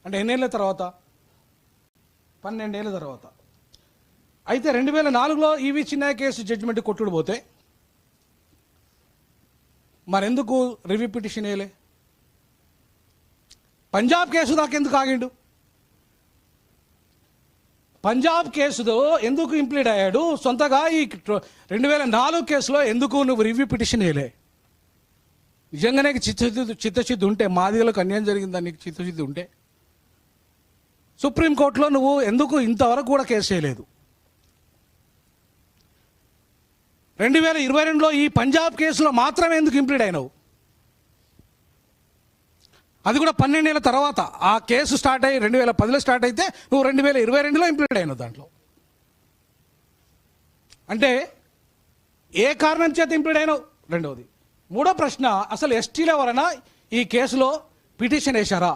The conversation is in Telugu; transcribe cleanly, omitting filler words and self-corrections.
అంటే ఎన్నేళ్ళ తర్వాత? 12 ఏళ్ళ తర్వాత. అయితే 2004లో ఈవి చిన్నయ్య కేసు జడ్జిమెంట్ కొట్టుడు పోతే మరెందుకు రివ్యూ పిటిషన్ వేయలే? పంజాబ్ కేసు దాకా ఎందుకు ఆగిండు? పంజాబ్ కేసులో ఎందుకు ఇంప్లీడ్ అయ్యాడు? సొంతగా ఈ 2004 కేసులో ఎందుకు నువ్వు రివ్యూ పిటిషన్ వేయలే? నిజంగానే చిత్తశుద్ధి ఉంటే, మాదిగలకు అన్యాయం జరిగిందని నీకు చిత్తశుద్ధి ఉంటే సుప్రీంకోర్టులో నువ్వు ఎందుకు ఇంతవరకు కూడా కేసు చేయలేదు? 2022లో ఈ పంజాబ్ కేసులో మాత్రమే ఎందుకు ఇంప్లీడ్ అయినావు? అది కూడా 12 ఏళ్ళ తర్వాత. ఆ కేసు స్టార్ట్ అయ్యి 2010లో స్టార్ట్ అయితే నువ్వు 2022లో ఇంప్లీడ్ అయినావు దాంట్లో. అంటే ఏ కారణం చేత ఇంప్లీడ్ అయినావు? రెండవది. మూడో ప్రశ్న, అసలు ఎస్టీల వలన ఈ కేసులో పిటిషన్ వేశారా?